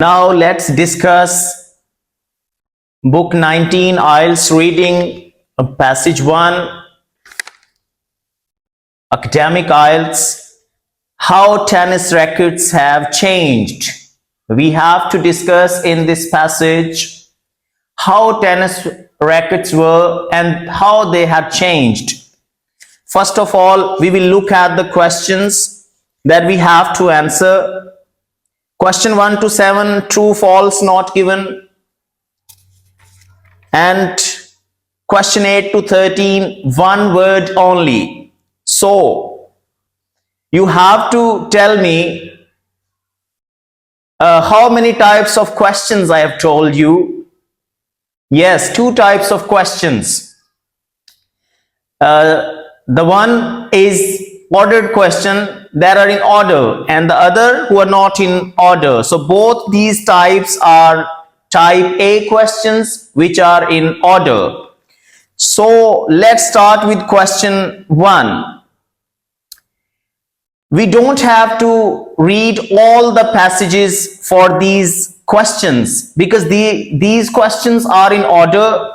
Now let's discuss book 19 Ielts reading passage 1 academic Ielts, how tennis rackets have changed. We have to discuss in this passage how tennis rackets were and how they have changed. First of all, we will look at the questions that we have to answer. Question 1 to 7, true, false, not given. And question 8 to 13, one word only. So, you have to tell me how many types of questions I have told you. Yes, 2 types of questions. The one is ordered question that are in order, and the other who are not in order. So both these types are type A questions which are in order. So let's start with question 1. We don't have to read all the passages for these questions because these questions are in order,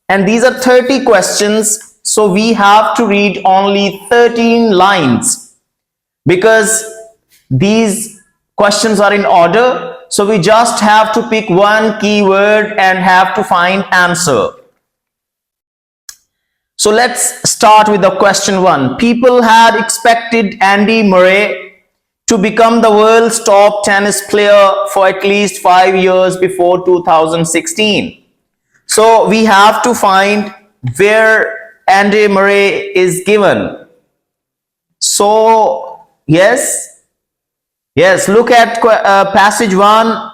and these are 30 questions. So we have to read only 13 lines because these questions are in order. So we just have to pick one keyword and have to find answer. So let's start with the question 1. People had expected Andy Murray to become the world's top tennis player for at least 5 years before 2016. So we have to find where Andy Murray is given. So yes, look at passage 1,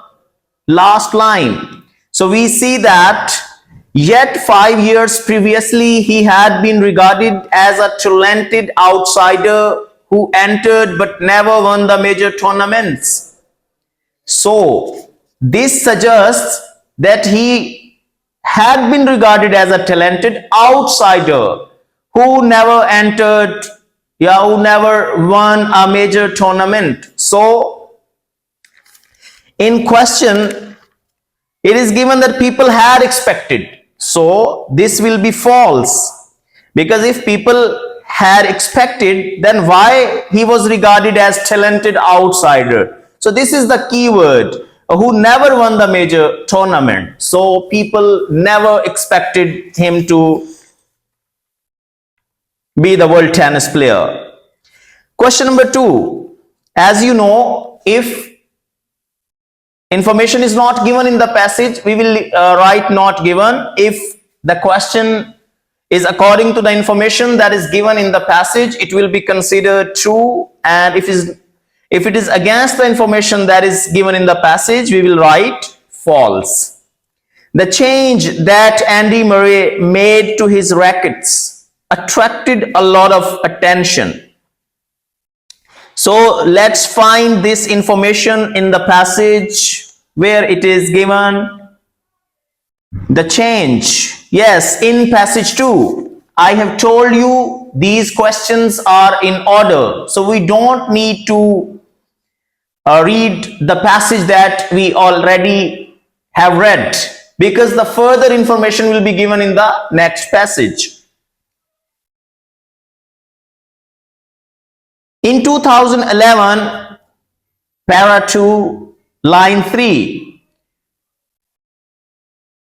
last line. So we see that yet 5 years previously he had been regarded as a talented outsider who entered but never won the major tournaments. So this suggests that he had been regarded as a talented outsider who never entered, who never won a major tournament. So in question, it is given that people had expected. So this will be false, because if people had expected, then why he was regarded as talented outsider? So this is the keyword, who never won the major tournament. So people never expected him to be the world tennis player. Question number 2. As you know, if information is not given in the passage, we will write not given. If the question is according to the information that is given in the passage, it will be considered true, and if it is against the information that is given in the passage, we will write false. The change that Andy Murray made to his rackets attracted a lot of attention. So let's find this information in the passage where it is given. The change. Yes, in passage 2, I have told you these questions are in order. So we don't need to read the passage that we already have read, because the further information will be given in the next passage. In 2011, para 2, line 3.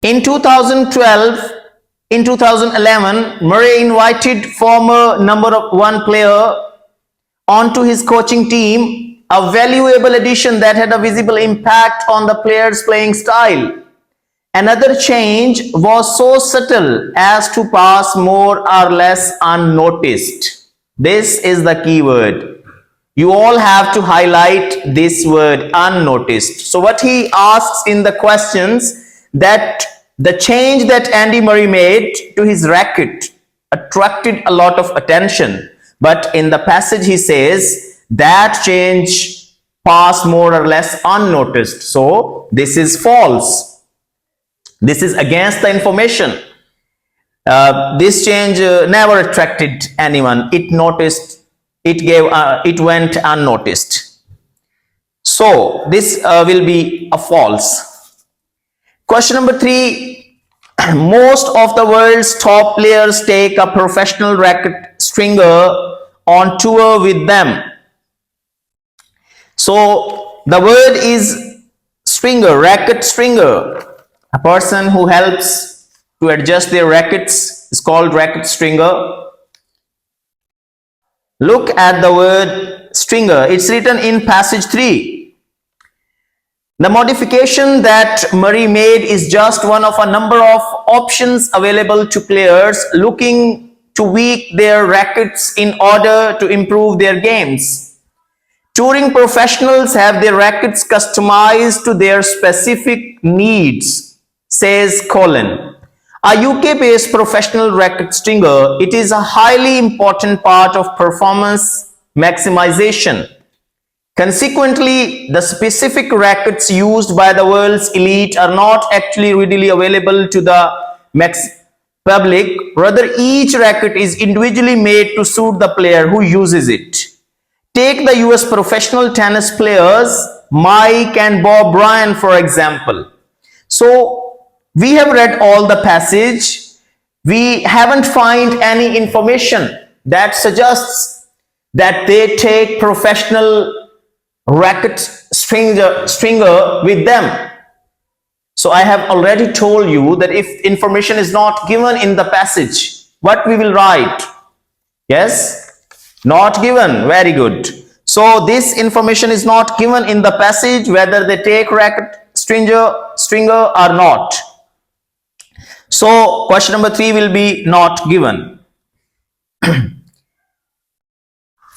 In 2011, Murray invited former number 1 player onto his coaching team, a valuable addition that had a visible impact on the player's playing style. Another change was so subtle as to pass more or less unnoticed. This is the key word. You all have to highlight this word, unnoticed. So what he asks in the questions, that the change that Andy Murray made to his racket attracted a lot of attention. But in the passage he says that change passed more or less unnoticed. So this is false. This is against the information. This change never attracted anyone. It went unnoticed. So So this will be a false. Question number 3. Most of the world's top players take a professional racket stringer on tour with them. So the word is stringer, racket stringer. A person who helps to adjust their rackets is called racket stringer. Look at the word stringer. It's written in passage 3. The modification that Murray made is just one of a number of options available to players looking to tweak their rackets in order to improve their games. Touring professionals have their rackets customized to their specific needs, says Colin. A UK-based professional racket stringer, it is a highly important part of performance maximization. Consequently, the specific rackets used by the world's elite are not actually readily available to the public. Rather, each racket is individually made to suit the player who uses it. Take the US professional tennis players Mike and Bob Bryan, for example. So we have read all the passage. We haven't find any information that suggests that they take professional racket stringer with them. So I have already told you that if information is not given in the passage, what we will write? Yes? Not given. Very good. So this information is not given in the passage, whether they take racket stringer or not. So question number 3 will be not given.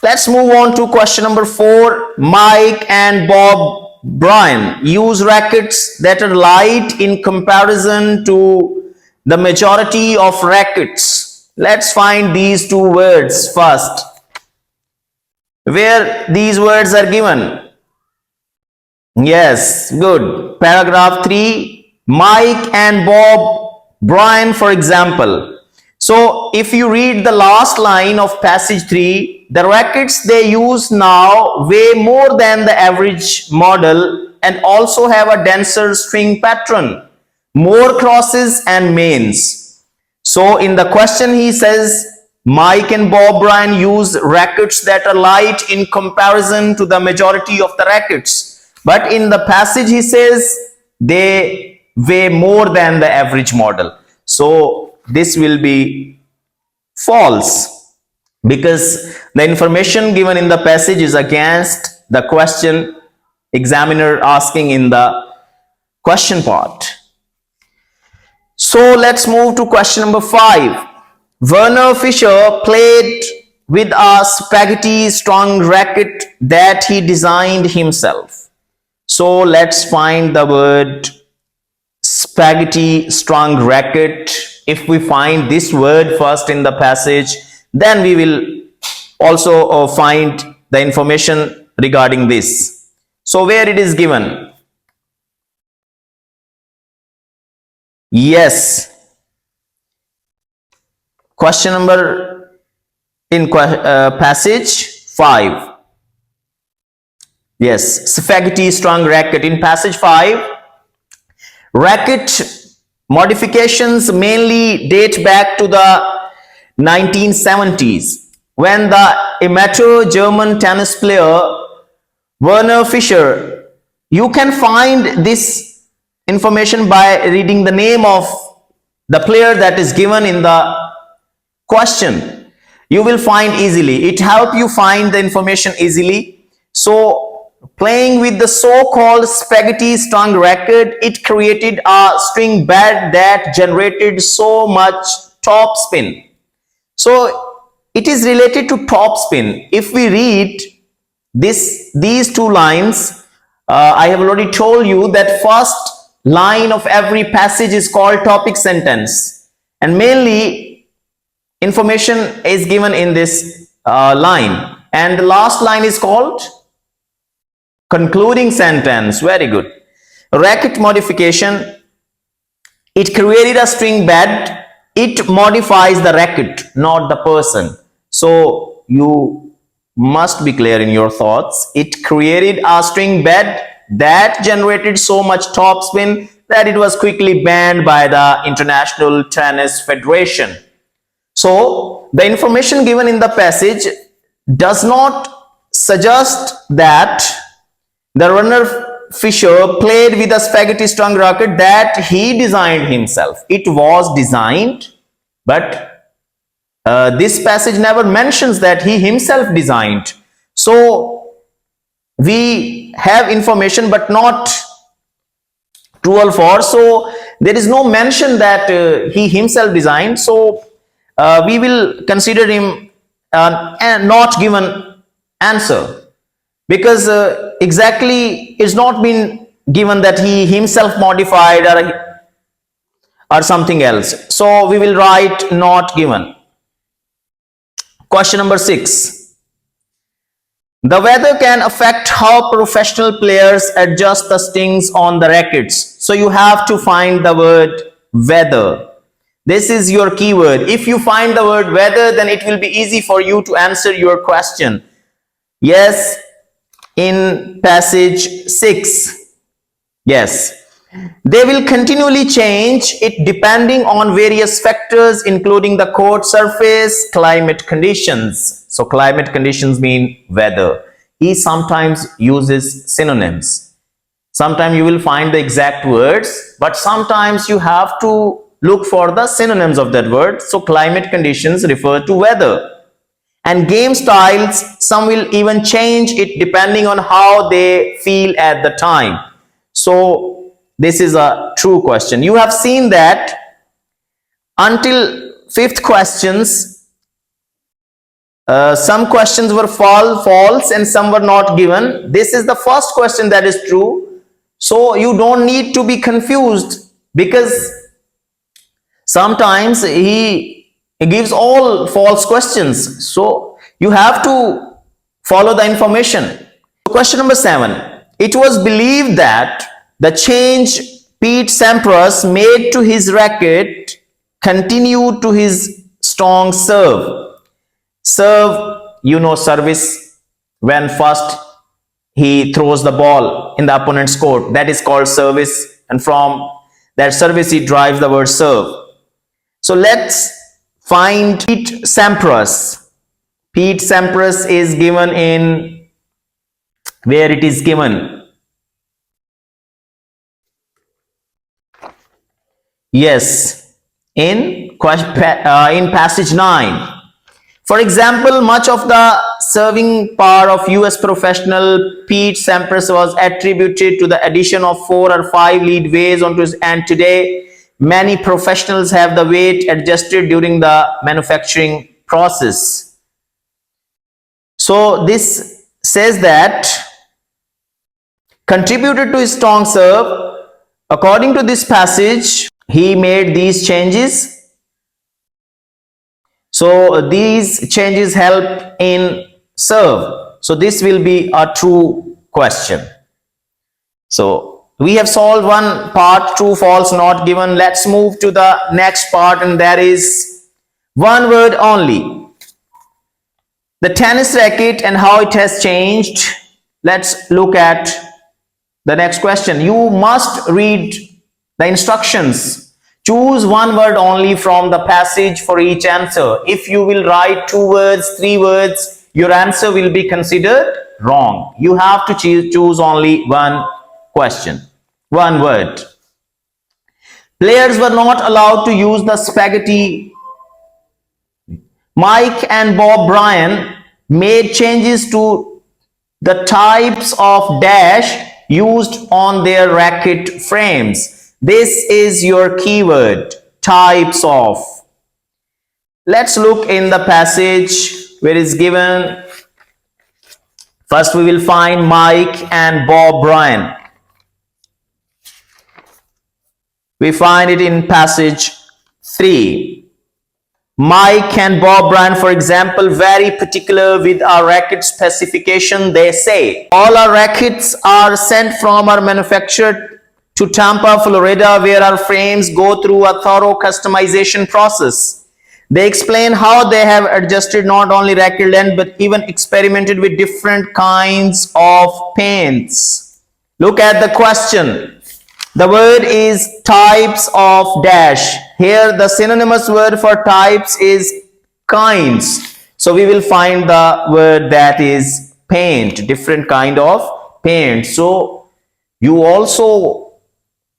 Let's move on to question number 4. Mike and Bob Bryan use rackets that are light in comparison to the majority of rackets. Let's find these two words first, where these words are given. Yes, good. Paragraph 3, Mike and Bob Bryan, for example. So if you read the last line of passage 3, the rackets they use now weigh more than the average model and also have a denser string pattern, more crosses and mains. So in the question he says, Mike and Bob Bryan use rackets that are light in comparison to the majority of the rackets. But in the passage he says they weigh more than the average model. So this will be false, because the information given in the passage is against the question examiner asking in the question part. So let's move to question number 5. Werner Fischer played with a spaghetti strung racket that he designed himself. So let's find the word spaghetti strung racket. If we find this word first in the passage, then we will also find the information regarding this. So where it is given? Yes. Question number in passage 5. Yes, spaghetti strung racket. In passage 5, racket modifications mainly date back to the 1970s, when the amateur German tennis player Werner Fischer, you can find this information by reading the name of the player that is given in the question. You will find easily. It helps you find the information easily. So playing with the so-called spaghetti strung racket, it created a string bed that generated so much top spin. So it is related to top spin. If we read these two lines, I have already told you that first line of every passage is called topic sentence, and mainly information is given in this line, and the last line is called concluding sentence. Very good. Racket modification, it created a string bed. It modifies the racket, not the person. So you Must be clear in your thoughts. It created a string bed that generated so much topspin that it was quickly banned by the International Tennis Federation. So, the information given in the passage does not suggest that the runner Fisher played with a spaghetti strung racket that he designed himself. It was designed, but this passage never mentions that he himself designed. So we have information but not true or false. So there is no mention that he himself designed. So we will consider him a not given answer, because exactly it's not been given that he himself modified or something else. So we will write not given. Question number 6. The weather can affect how professional players adjust the strings on the rackets. So you have to find the word weather. This is your keyword. If you find the word weather, then it will be easy for you to answer your question. Yes, in passage 6. Yes. They will continually change it depending on various factors, including the court surface, climate conditions. So climate conditions mean weather. He sometimes uses synonyms. Sometimes you will find the exact words, but sometimes you have to look for the synonyms of that word. So climate conditions refer to weather. And game styles, some will even change it depending on how they feel at the time. So this is a true question. You have seen that until 5th questions, some questions were false and some were not given. This is the first question that is true. So you don't need to be confused, because sometimes he gives all false questions. So you have to follow the information. Question number 7. It was believed that the change Pete Sampras made to his racket continued to his strong serve. Serve, you know, service, when first he throws the ball in the opponent's court, that is called service, and from that service he drives the word serve. So let's find Pete Sampras. Pete Sampras is given in, where it is given. Yes, in passage 9. For example, much of the serving power of US professional Pete Sampras was attributed to the addition of 4 or 5 lead weights onto his, and today many professionals have the weight adjusted during the manufacturing process. So this says that contributed to his strong serve. According to this passage, he made these changes. So these changes help in serve. So this will be a true question. So we have solved one part, true, false, not given. Let's move to the next part, and that is one word only. The tennis racket and how it has changed. Let's look at the next question. You must read the instructions. Choose one word only from the passage for each answer. If you will write 2 words, 3 words, your answer will be considered wrong. You have to choose only one question, one word. Players were not allowed to use the spaghetti. Mike and Bob Bryan made changes to the types of dash used on their racket frames. This is your keyword, types of. Let's look in the passage where it's given. First we will find Mike and Bob Bryan. We find it in passage 3. Mike and Bob Bryan, for example, very particular with our racket specification. They say, all our rackets are sent from our manufacturer to Tampa, Florida, where our frames go through a thorough customization process. They explain how they have adjusted not only racket length but even experimented with different kinds of paints. Look at the question. The word is types of dash. Here the synonymous word for types is kinds. So we will find the word that is paint, different kind of paint. So you also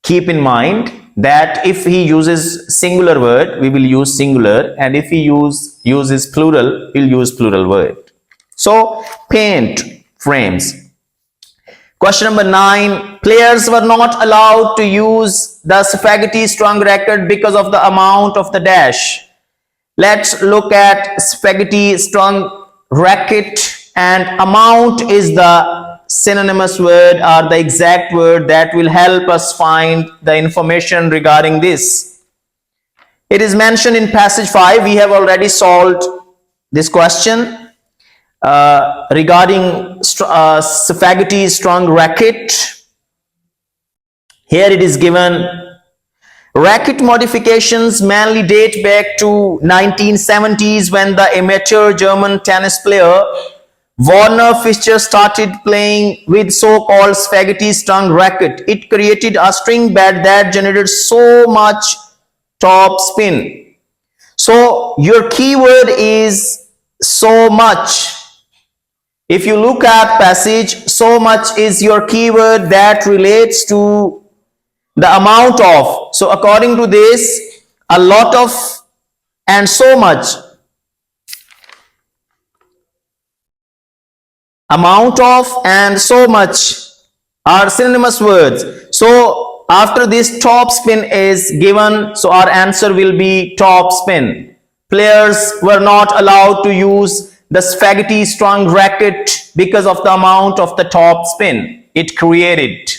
keep in mind that if he uses singular word, we will use singular, and if he uses plural, we'll use plural word. So paint frames. Question number 9. Players were not allowed to use the spaghetti strung racket because of the amount of the dash. Let's look at spaghetti strung racket, and amount is the synonymous word or the exact word that will help us find the information regarding this. It is mentioned in passage 5. We have already solved this question regarding spaghetti strung racket. Here it is given. Racket modifications mainly date back to 1970s when the amateur German tennis player Warner Fischer started playing with so-called spaghetti strung racket. It created a string bed that generated so much top spin. So your keyword is so much. If you look at passage, so much is your keyword that relates to the amount of. So according to this, a lot of and so much, amount of and so much are synonymous words. So after this, top spin is given, so our answer will be top spin. Players were not allowed to use the spaghetti strung racket because of the amount of the top spin it created.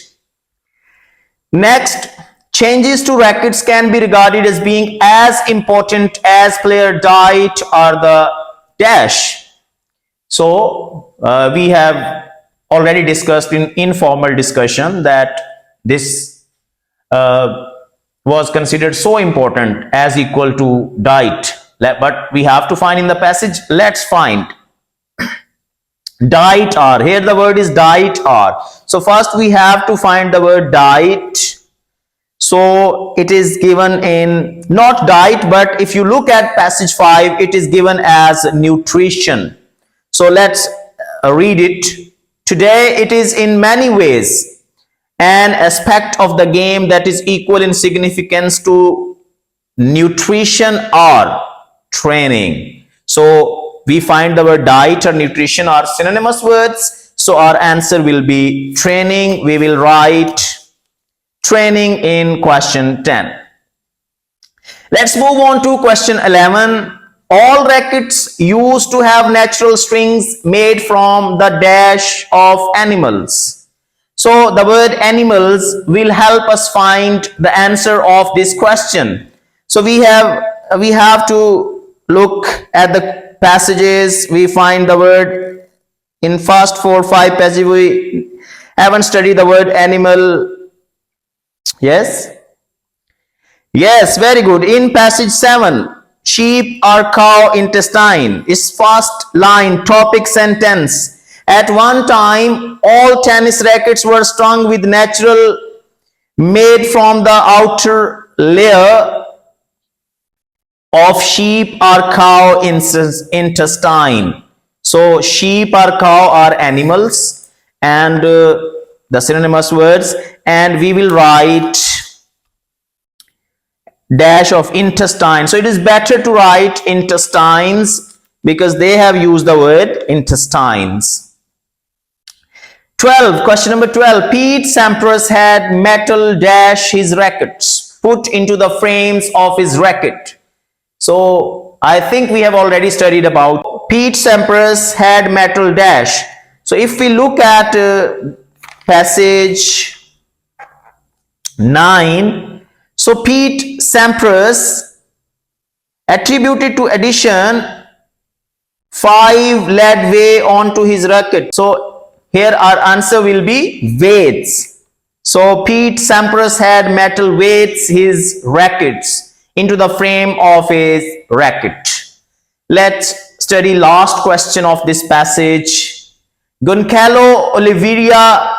Next, changes to rackets can be regarded as being as important as player diet or the dash. So we have already discussed in informal discussion that this was considered so important as equal to diet. But we have to find in the passage. Let's find diet or. Here the word is diet or. So first we have to find the word diet. So it is given in not diet, but if you look at passage 5, it is given as nutrition. So let's read it. Today it is in many ways an aspect of the game that is equal in significance to nutrition or training. So we find the word diet or nutrition are synonymous words. So our answer will be training. We will write training in question 10. Let's move on to question 11. All rackets used to have natural strings made from the dash of animals. So the word animals will help us find the answer of this question. So we have to look at the passages. We find the word in first 4 or 5 passages. We haven't studied the word animal. Yes, very good. In passage 7, sheep or cow intestine is first line topic sentence. At one time, all tennis rackets were strung with natural made from the outer layer of sheep or cow intestine. So sheep or cow are animals, and the synonymous words, and we will write dash of intestine. So it is better to write intestines because they have used the word intestines. 12. Question number 12. Pete Sampras had metal dash his rackets put into the frames of his racket. So I think we have already studied about Pete Sampras had metal dash. So if we look at passage 9, so Pete Sampras attributed to addition 5 lead weight onto his racket. So here our answer will be weights. So Pete Sampras had metal weights his rackets. into the frame of his racket. Let's study last question of this passage. Goncalo Oliveira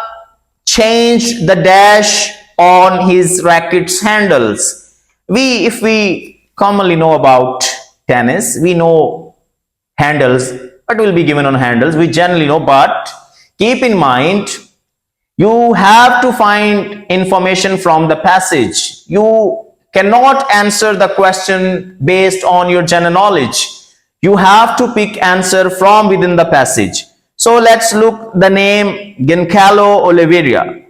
changed the dash on his racket's handles. If we commonly know about tennis, we know handles, what will be given on handles, we generally know, but keep in mind, you have to find information from the passage. You cannot answer the question based on your general knowledge. You have to pick answer from within the passage. So let's look the name Goncalo Oliveira.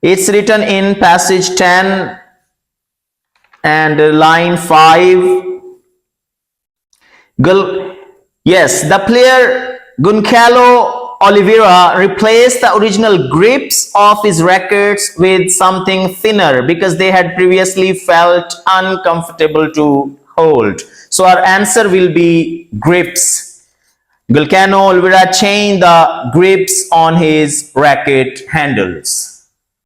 It's written in passage 10 and line 5. Yes, the player Goncalo Oliveira replaced the original grips of his rackets with something thinner because they had previously felt uncomfortable to hold. So our answer will be grips. Goncalo Oliveira changed the grips on his racket handles.